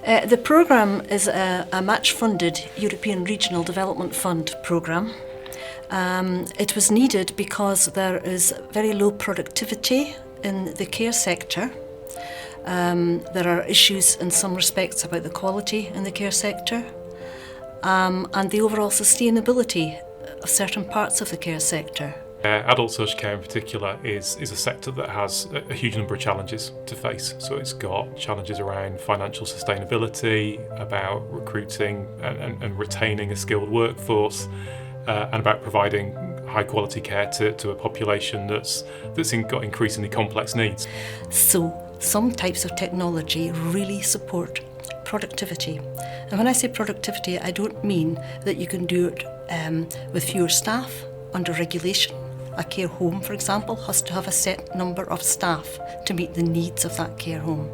The programme is a match-funded European Regional Development Fund programme. It was needed because there is very low productivity in the care sector. There are issues in some respects about the quality in the care sector and the overall sustainability of certain parts of the care sector. Adult social care in particular is a sector that has a huge number of challenges to face. So it's got challenges around financial sustainability, about recruiting and retaining a skilled workforce, and about providing high quality care to a population that's got increasingly complex needs. So some types of technology really support productivity. And when I say productivity, I don't mean that you can do it with fewer staff under regulation. A care home, for example, has to have a set number of staff to meet the needs of that care home.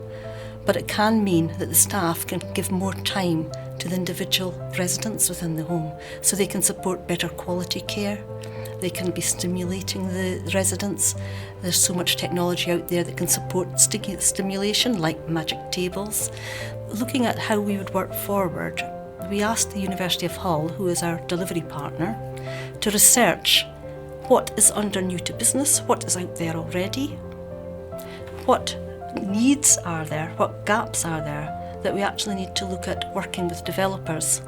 But it can mean that the staff can give more time to the individual residents within the home, so they can support better quality care. They can be stimulating the residents. There's so much technology out there that can support stimulation, like magic tables. Looking at how we would work forward, we asked the University of Hull, who is our delivery partner, to research what is under new to business, what is out there already, what needs are there, what gaps are there that we actually need to look at working with developers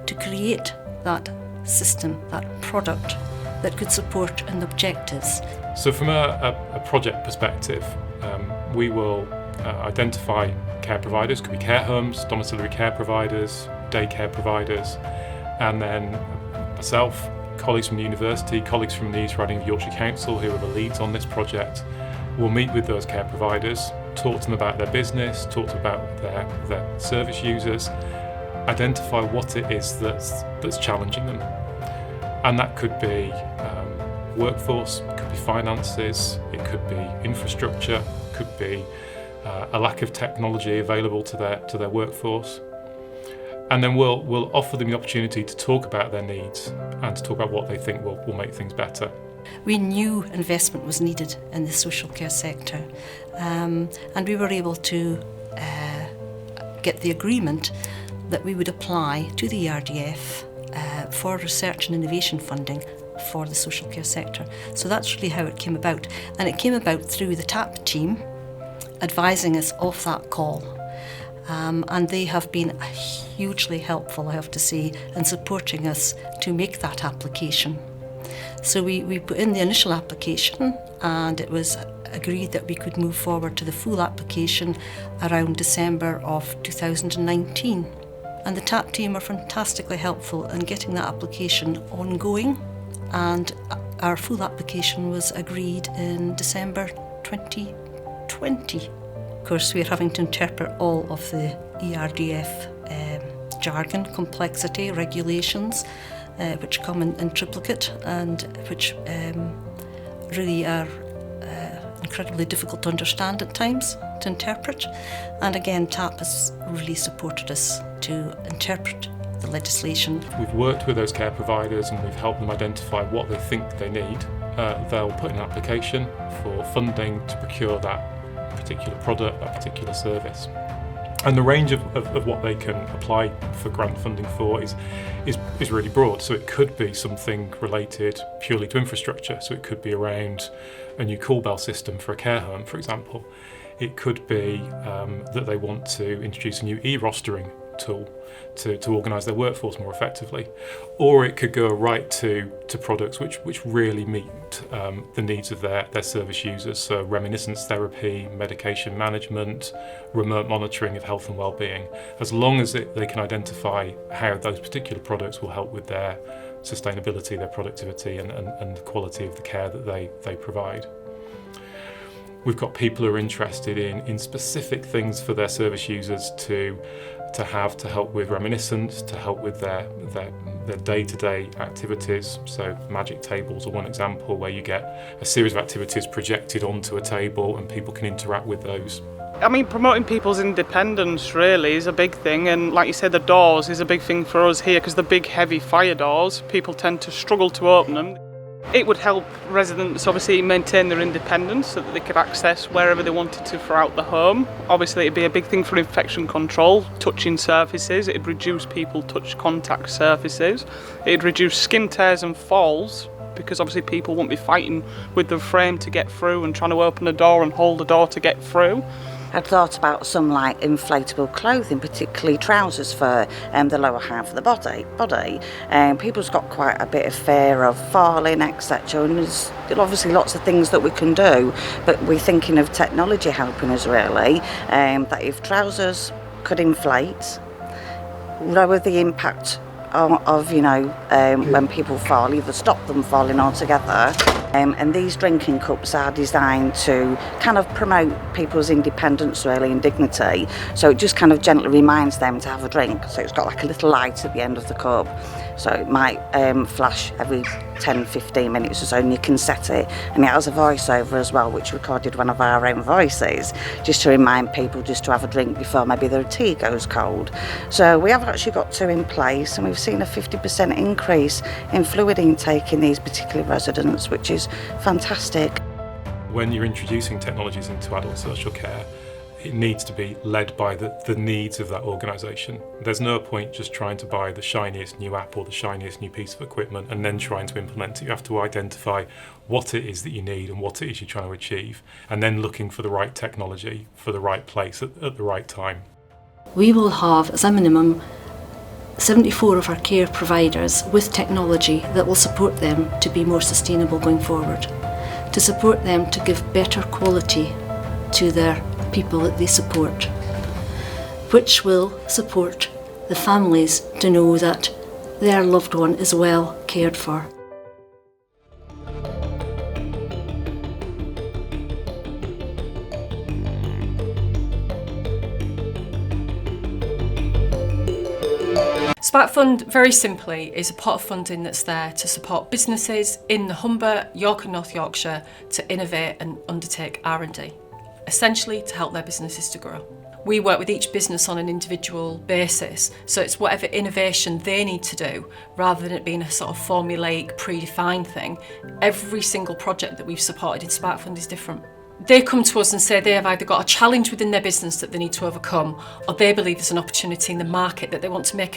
to create that system, that product that could support an objectives. So from a project perspective, we will identify care providers, could be care homes, domiciliary care providers, daycare providers, and then myself, colleagues from the university, colleagues from the East Riding of Yorkshire Council who are the leads on this project, will meet with those care providers, talk to them about their business, talk to them about their service users, identify what it is that's challenging them. And that could be workforce, it could be finances, it could be infrastructure, it could be a lack of technology available to their workforce. And then we'll offer them the opportunity to talk about their needs and to talk about what they think will make things better. We knew investment was needed in the social care sector, and we were able to get the agreement that we would apply to the ERDF for research and innovation funding for the social care sector. So that's really how it came about. And it came about through the TAP team advising us of that call. And they have been hugely helpful, I have to say, in supporting us to make that application. So we put in the initial application, and it was agreed that we could move forward to the full application around December of 2019. And the TAP team are fantastically helpful in getting that application ongoing, and our full application was agreed in December 2020. Of course, we're having to interpret all of the ERDF jargon, complexity, regulations, which come in triplicate and which really are incredibly difficult to understand at times, to interpret. And again, TAP has really supported us to interpret the legislation. We've worked with those care providers and we've helped them identify what they think they need. They'll put in an application for funding to procure that particular product, that particular service. And the range of what they can apply for grant funding for is really broad. So it could be something related purely to infrastructure. So it could be around a new call bell system for a care home, for example. It could be that they want to introduce a new e-rostering tool to organise their workforce more effectively. Or it could go right to products which really meet the needs of their service users. So reminiscence therapy, medication management, remote monitoring of health and well-being. As long as they can identify how those particular products will help with their sustainability, their productivity and the quality of the care that they provide. We've got people who are interested in specific things for their service users to help with reminiscence, to help with their day-to-day activities. So magic tables are one example where you get a series of activities projected onto a table and people can interact with those. I mean, promoting people's independence really is a big thing, and like you said, the doors is a big thing for us here because the big heavy fire doors, people tend to struggle to open them. It would help residents obviously maintain their independence so that they could access wherever they wanted to throughout the home. Obviously it'd be a big thing for infection control, touching surfaces, it'd reduce people touch contact surfaces, it'd reduce skin tears and falls because obviously people won't be fighting with the frame to get through and trying to open a door and hold the door to get through. I'd thought about some like inflatable clothing, particularly trousers for the lower half of the body. People's got quite a bit of fear of falling, etc. And there's obviously lots of things that we can do, but we're thinking of technology helping us really. That if trousers could inflate, lower the impact of when people fall, either stop them falling altogether. And these drinking cups are designed to kind of promote people's independence really and dignity. So it just kind of gently reminds them to have a drink. So it's got like a little light at the end of the cup. So it might flash every 10-15 minutes or so, and you can set it. And it has a voiceover as well, which recorded one of our own voices, just to remind people just to have a drink before maybe their tea goes cold. So we have actually got two in place, and we've seen a 50% increase in fluid intake in these particular residents, which is fantastic. When you're introducing technologies into adult social care, it needs to be led by the needs of that organisation. There's no point just trying to buy the shiniest new app or the shiniest new piece of equipment and then trying to implement it. You have to identify what it is that you need and what it is you're trying to achieve, and then looking for the right technology for the right place at the right time. We will have, as a minimum, 74 of our care providers with technology that will support them to be more sustainable going forward, to support them to give better quality to their people that they support, which will support the families to know that their loved one is well cared for. Spark Fund, very simply, is a pot of funding that's there to support businesses in the Humber, York and North Yorkshire to innovate and undertake R&D, essentially to help their businesses to grow. We work with each business on an individual basis, so it's whatever innovation they need to do, rather than it being a sort of formulaic, predefined thing. Every single project that we've supported in Spark Fund is different. They come to us and say they have either got a challenge within their business that they need to overcome, or they believe there's an opportunity in the market that they want to make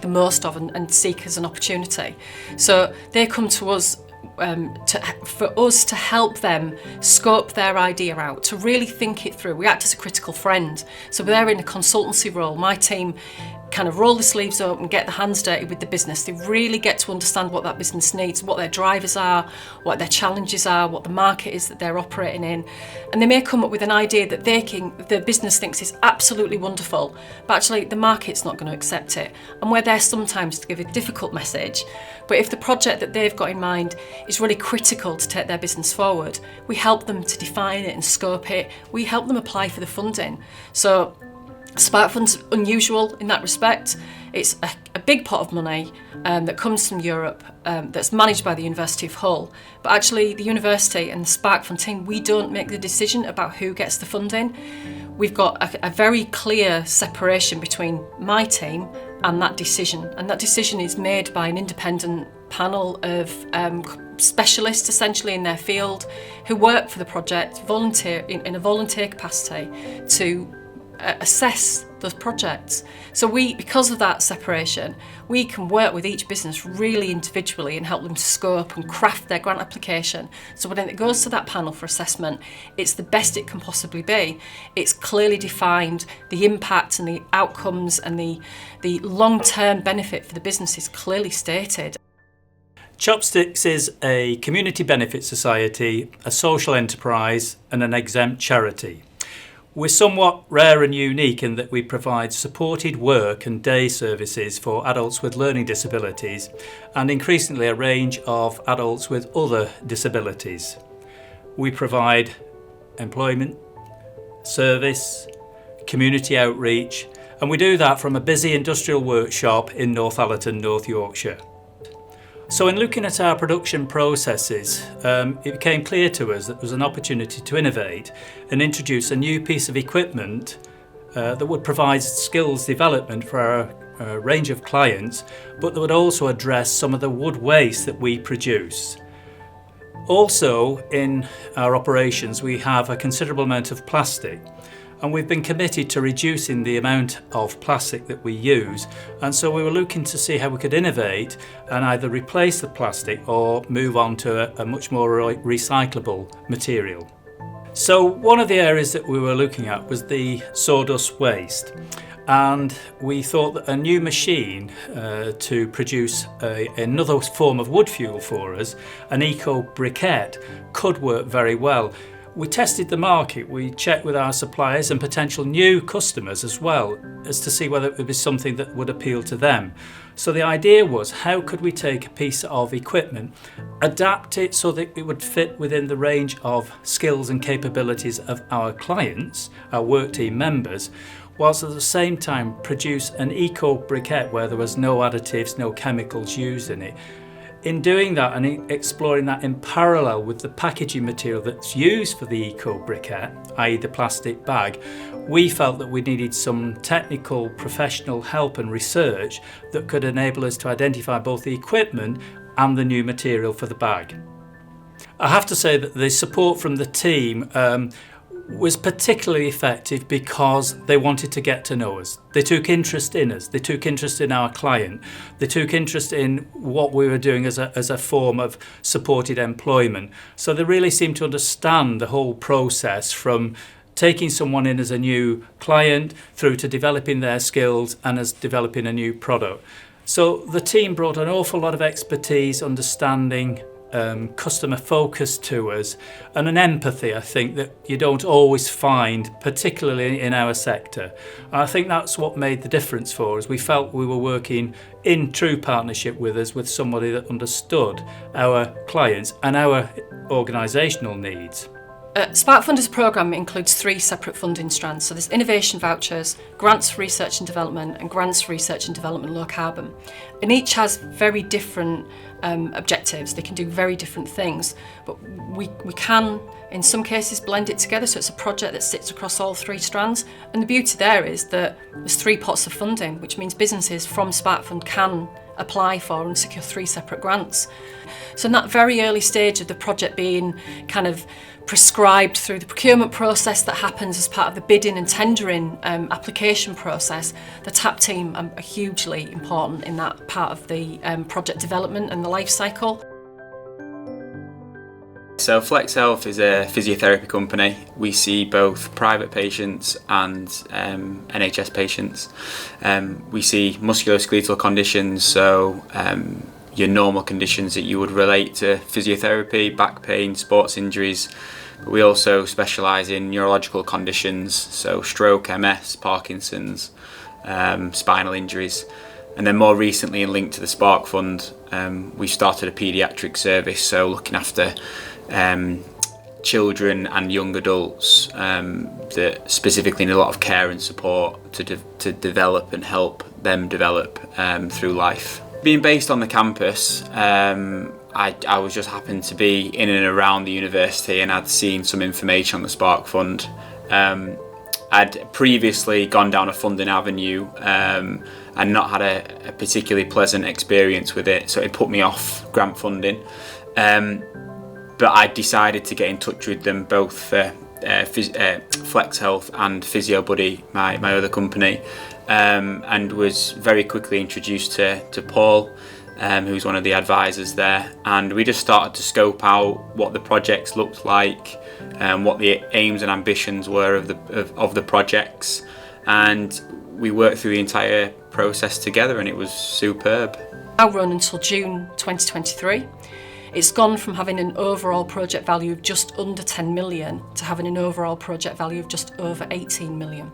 the most of and seek as an opportunity. So they come to us for us to help them scope their idea out, to really think it through. We act as a critical friend. So they're in a consultancy role. My team kind of roll the sleeves up and get the hands dirty with the business. They really get to understand what that business needs, what their drivers are, what their challenges are, what the market is that they're operating in. And they may come up with an idea that the business thinks is absolutely wonderful, but actually the market's not going to accept it. And we're there sometimes to give a difficult message. But if the project that they've got in mind is really critical to take their business forward, we help them to define it and scope it. We help them apply for the funding. So Spark Fund's unusual in that respect. It's a big pot of money that comes from Europe that's managed by the University of Hull. But actually the university and the Spark Fund team, we don't make the decision about who gets the funding. We've got a very clear separation between my team and that decision. And that decision is made by an independent panel of specialists essentially in their field who work for the project in a volunteer capacity to assess those projects. So because of that separation, we can work with each business really individually and help them to scope and craft their grant application. So when it goes to that panel for assessment, it's the best it can possibly be. It's clearly defined, the impact and the outcomes and the long-term benefit for the business is clearly stated. Chopsticks is a community benefit society, a social enterprise and an exempt charity. We're somewhat rare and unique in that we provide supported work and day services for adults with learning disabilities and increasingly a range of adults with other disabilities. We provide employment, service, community outreach, and we do that from a busy industrial workshop in Northallerton, North Yorkshire. So in looking at our production processes, it became clear to us that there was an opportunity to innovate and introduce a new piece of equipment that would provide skills development for our range of clients, but that would also address some of the wood waste that we produce. Also, in our operations, we have a considerable amount of plastic, and we've been committed to reducing the amount of plastic that we use, and so we were looking to see how we could innovate and either replace the plastic or move on to a much more recyclable material. So one of the areas that we were looking at was the sawdust waste, and we thought that a new machine to produce another form of wood fuel for us, an eco briquette, could work very well. We tested the market, we checked with our suppliers and potential new customers as well, as to see whether it would be something that would appeal to them. So the idea was, how could we take a piece of equipment, adapt it so that it would fit within the range of skills and capabilities of our clients, our work team members, whilst at the same time produce an eco briquette where there was no additives, no chemicals used in it. In doing that and exploring that in parallel with the packaging material that's used for the eco briquette, i.e. the plastic bag, we felt that we needed some technical professional help and research that could enable us to identify both the equipment and the new material for the bag. I have to say that the support from the team was particularly effective because they wanted to get to know us. They took interest in us, they took interest in our client, they took interest in what we were doing as a form of supported employment. So they really seemed to understand the whole process, from taking someone in as a new client through to developing their skills and as developing a new product. So the team brought an awful lot of expertise, understanding, customer focus to us, and an empathy, I think, that you don't always find, particularly in our sector. And I think that's what made the difference for us. We felt we were working in true partnership with somebody that understood our clients and our organisational needs. Spark Funders programme includes 3 separate funding strands. So there's innovation vouchers, grants for research and development, and grants for research and development low carbon. And each has very different objectives. They can do very different things, but we can, in some cases, blend it together, so it's a project that sits across all 3 strands. And the beauty there is that there's 3 pots of funding, which means businesses from Spark Fund can apply for and secure 3 separate grants. So in that very early stage of the project being kind of prescribed through the procurement process that happens as part of the bidding and tendering application process, the TAP team are hugely important in that part of the project development and the life cycle. So Flex Health is a physiotherapy company. We see both private patients and NHS patients. We see musculoskeletal conditions, so your normal conditions that you would relate to physiotherapy, back pain, sports injuries. But we also specialise in neurological conditions, so stroke, MS, Parkinson's, spinal injuries. And then more recently, and linked to the Spark Fund, we started a paediatric service, so looking after children and young adults that specifically need a lot of care and support to develop and help them develop through life. Being based on the campus, I was just happened to be in and around the university, and I'd seen some information on the Spark Fund. I'd previously gone down a funding avenue and not had a particularly pleasant experience with it, so it put me off grant funding. But I decided to get in touch with them, both for Flex Health and Physio Buddy, my other company, and was very quickly introduced to Paul, who's one of the advisors there, and we just started to scope out what the projects looked like, what the aims and ambitions were of the projects, and we worked through the entire process together, and it was superb. Now run until June 2023. It's gone from having an overall project value of just under 10 million to having an overall project value of just over 18 million.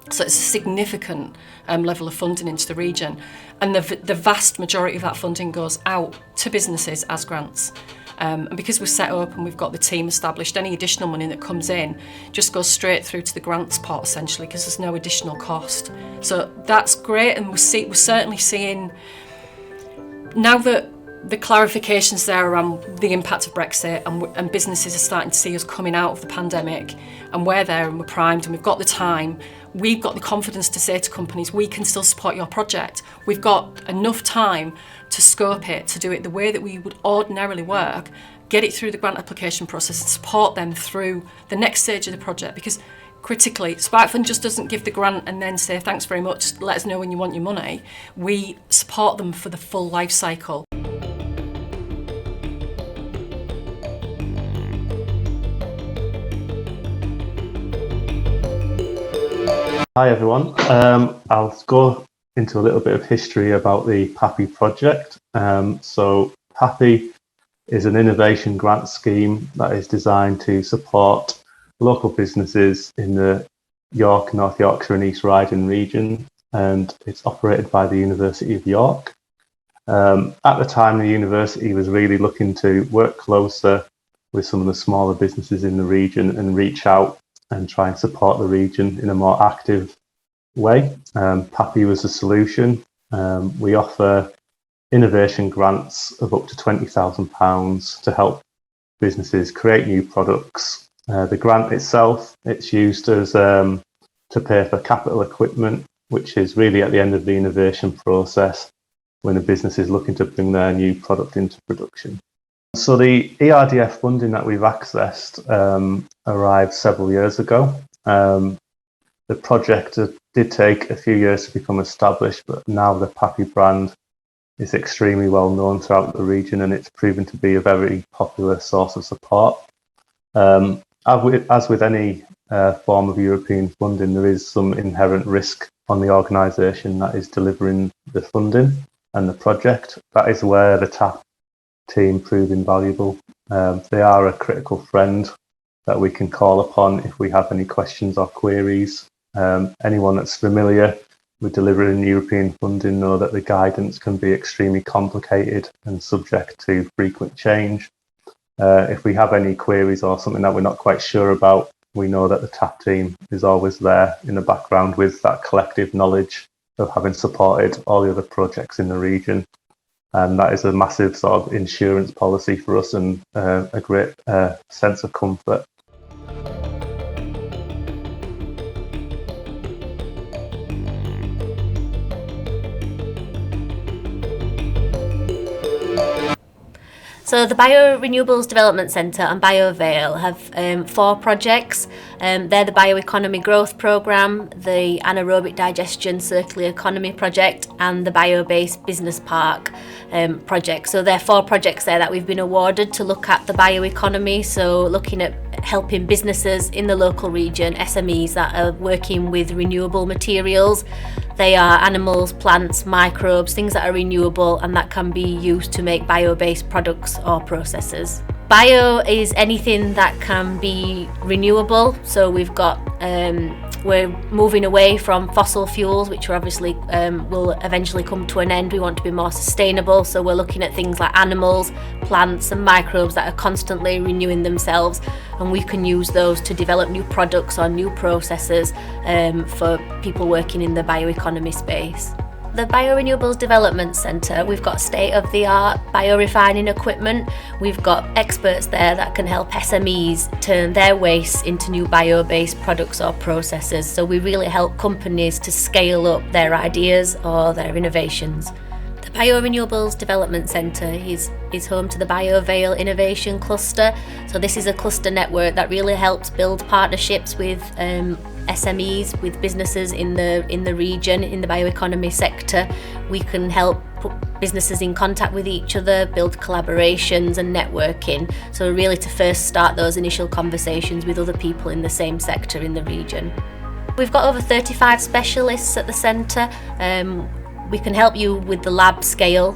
So it's a significant level of funding into the region, and the vast majority of that funding goes out to businesses as grants. And because we're set up and we've got the team established, any additional money that comes in just goes straight through to the grants pot, essentially, because there's no additional cost. So that's great, and we're certainly seeing, now that the clarifications there around the impact of Brexit, and businesses are starting to see us coming out of the pandemic, and we're there and we're primed and we've got the time, we've got the confidence to say to companies, we can still support your project. We've got enough time to scope it, to do it the way that we would ordinarily work, get it through the grant application process and support them through the next stage of the project, because critically, Spark Fund just doesn't give the grant and then say thanks very much, let us know when you want your money. We support them for the full life cycle. Hi everyone, I'll go into a little bit of history about the PAPI project. So PAPI is an innovation grant scheme that is designed to support local businesses in the York, North Yorkshire and East Riding region, and it's operated by the University of York. At the time, the university was really looking to work closer with some of the smaller businesses in the region and reach out and try and support the region in a more active way. PAPI was a solution. We offer innovation grants of up to £20,000 to help businesses create new products. The grant itself, it's used as to pay for capital equipment, which is really at the end of the innovation process when a business is looking to bring their new product into production. So the ERDF funding that we've accessed arrived several years ago. The project did take a few years to become established, but now the PAPI brand is extremely well known throughout the region, and it's proven to be a very popular source of support. As with any form of European funding, there is some inherent risk on the organisation that is delivering the funding and the project. That is where the TAP team prove invaluable. They are a critical friend that we can call upon if we have any questions or queries. Anyone that's familiar with delivering European funding know that the guidance can be extremely complicated and subject to frequent change. If we have any queries or something that we're not quite sure about, we know that the TAP team is always there in the background with that collective knowledge of having supported all the other projects in the region. And that is a massive sort of insurance policy for us and a great sense of comfort. So the Biorenewables Development Centre and BioVale have 4 projects. They're the Bioeconomy Growth Programme, the Anaerobic Digestion Circular Economy Project and the Bio-Based Business Park project. So there are 4 projects there that we've been awarded to look at the bioeconomy, so looking at helping businesses in the local region, SMEs that are working with renewable materials. They are animals, plants, microbes, things that are renewable and that can be used to make bio-based products or processes. Bio is anything that can be renewable, so we've got we're moving away from fossil fuels, which are obviously will eventually come to an end. We want to be more sustainable, so we're looking at things like animals, plants and microbes that are constantly renewing themselves, and we can use those to develop new products or new processes for people working in the bioeconomy space. The Biorenewables Development Centre, we've got state-of-the-art biorefining equipment. We've got experts there that can help SMEs turn their waste into new bio-based products or processes. So we really help companies to scale up their ideas or their innovations. The Biorenewables Development Centre is home to the BioVale Innovation Cluster. So this is a cluster network that really helps build partnerships with SMEs, with businesses in the region, in the bioeconomy sector. We can help put businesses in contact with each other, build collaborations and networking. So really to first start those initial conversations with other people in the same sector in the region. We've got over 35 specialists at the centre. We can help you with the lab scale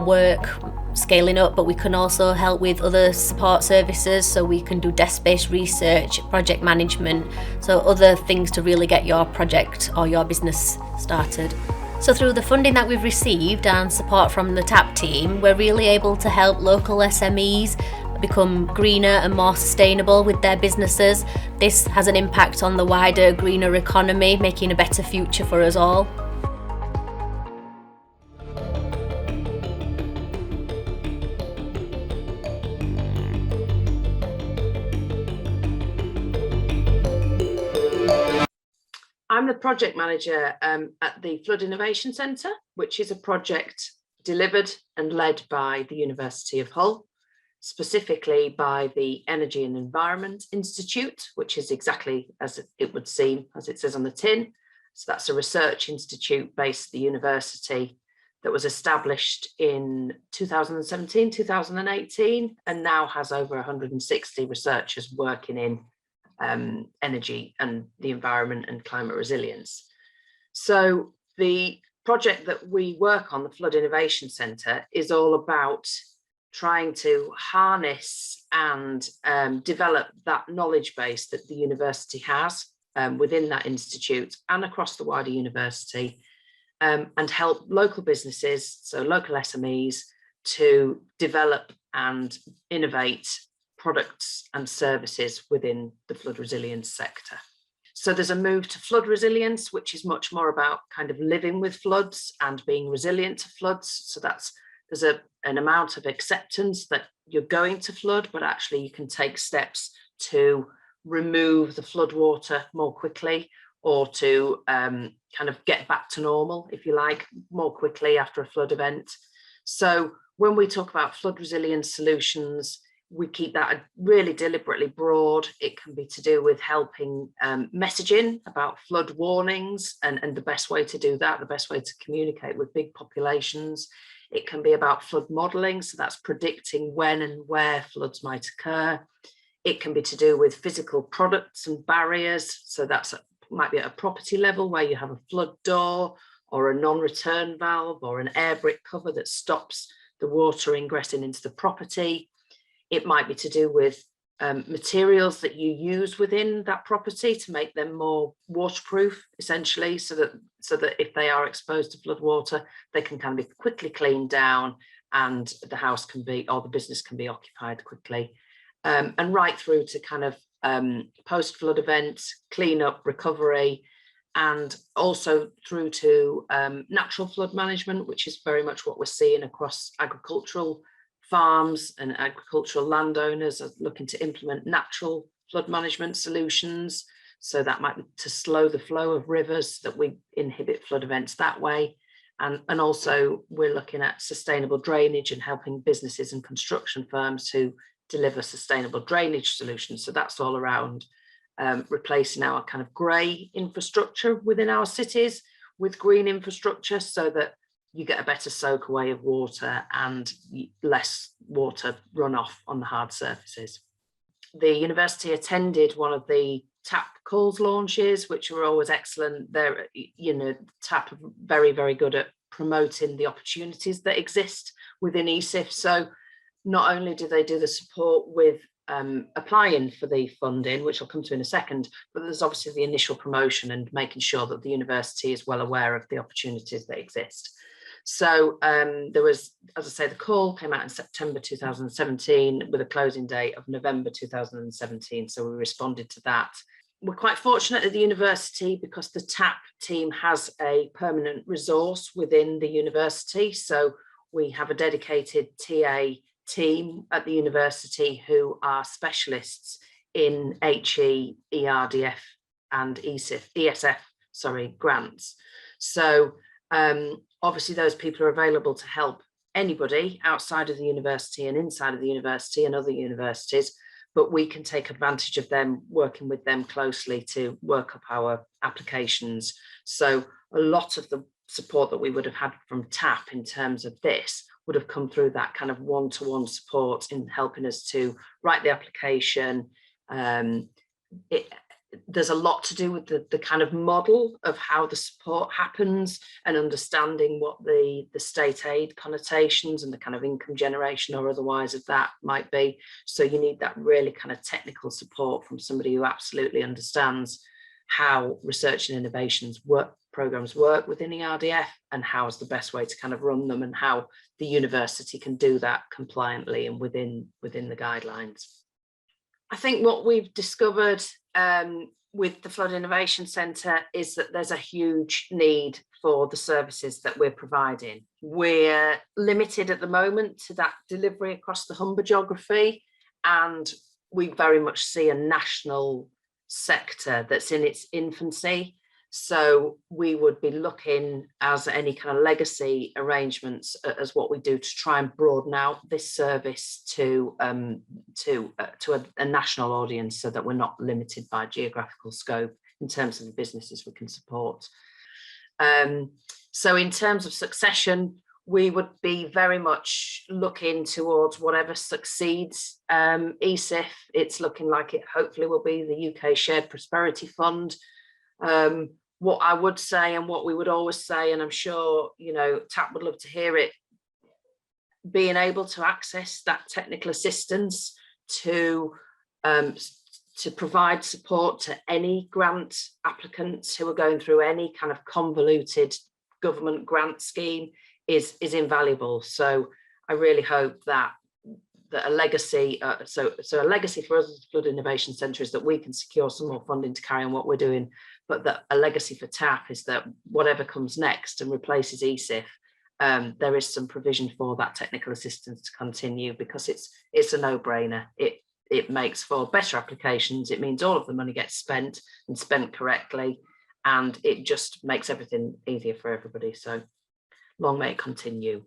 work, scaling up, but we can also help with other support services, so we can do desk-based research, project management, so other things to really get your project or your business started. So through the funding that we've received and support from the TAP team, we're really able to help local SMEs become greener and more sustainable with their businesses. This has an impact on the wider greener economy, making a better future for us all. I'm the project manager at the Flood Innovation Centre, which is a project delivered and led by the University of Hull. specifically by the Energy and Environment Institute, which is exactly as it would seem, as it says on the tin. So that's a research institute based at the university that was established in 2017, 2018, and now has over 160 researchers working in energy and the environment and climate resilience. So the project that we work on, the Flood Innovation Centre, is all about trying to harness and develop that knowledge base that the university has within that institute and across the wider university, and help local businesses, so local SMEs, to develop and innovate products and services within the flood resilience sector. So there's a move to flood resilience, which is much more about kind of living with floods and being resilient to floods. So there's an amount of acceptance that you're going to flood, but actually you can take steps to remove the flood water more quickly, or to kind of get back to normal, if you like, more quickly after a flood event. So when we talk about flood resilience solutions, we keep that really deliberately broad. It can be to do with helping messaging about flood warnings and the best way to do that, the best way to communicate with big populations. It can be about flood modelling, so that's predicting when and where floods might occur. It can be to do with physical products and barriers, so that's might be at a property level where you have a flood door or a non-return valve or an air brick cover that stops the water ingressing into the property. It might be to do with materials that you use within that property to make them more waterproof, essentially, so that if they are exposed to flood water, they can kind of be quickly cleaned down and the house can be, or the business can be occupied quickly. And right through to kind of post-flood events, cleanup, recovery, and also through to natural flood management, which is very much what we're seeing across agricultural farms, and agricultural landowners are looking to implement natural flood management solutions. So that might be to slow the flow of rivers, that we inhibit flood events that way. And also we're looking at sustainable drainage and helping businesses and construction firms to deliver sustainable drainage solutions. So that's all around replacing our kind of grey infrastructure within our cities with green infrastructure, so that you get a better soak away of water and less water runoff on the hard surfaces. The university attended one of the TAP calls launches, which were always excellent. They're, TAP are very, very good at promoting the opportunities that exist within ESIF. So not only do they do the support with applying for the funding, which I'll come to in a second, but there's obviously the initial promotion and making sure that the university is well aware of the opportunities that exist. So there was, as I say, the call came out in September 2017 with a closing date of November 2017. So we responded to that. We're quite fortunate at the university because the TAP team has a permanent resource within the university. So we have a dedicated TA team at the university who are specialists in HE, ERDF and ESF grants. So obviously those people are available to help anybody outside of the university and inside of the university and other universities, but we can take advantage of them, working with them closely to work up our applications. So a lot of the support that we would have had from TAP in terms of this would have come through that kind of one-to-one support in helping us to write the application. There's a lot to do with the kind of model of how the support happens and understanding what the state aid connotations and the kind of income generation or otherwise of that might be. So you need that really kind of technical support from somebody who absolutely understands how research and innovations programs work within ERDF and how is the best way to kind of run them and how the university can do that compliantly and within the guidelines. I think what we've discovered with the Flood Innovation Centre is that there's a huge need for the services that we're providing. We're limited at the moment to that delivery across the Humber geography, and we very much see a national sector that's in its infancy. So we would be looking as any kind of legacy arrangements as what we do to try and broaden out this service to a national audience, so that we're not limited by geographical scope in terms of the businesses we can support. So in terms of succession, we would be very much looking towards whatever succeeds. ESIF, it's looking like it hopefully will be the UK Shared Prosperity Fund. What I would say, and what we would always say, and I'm sure, you know, TAP would love to hear it, being able to access that technical assistance to provide support to any grant applicants who are going through any kind of convoluted government grant scheme is invaluable. So I really hope that a legacy, so a legacy for us as Flood Innovation Centre is that we can secure some more funding to carry on what we're doing, but that a legacy for TAP is that whatever comes next and replaces ESIF, there is some provision for that technical assistance to continue, because it's a no-brainer. It makes for better applications. It means all of the money gets spent and spent correctly, and it just makes everything easier for everybody. So long may it continue.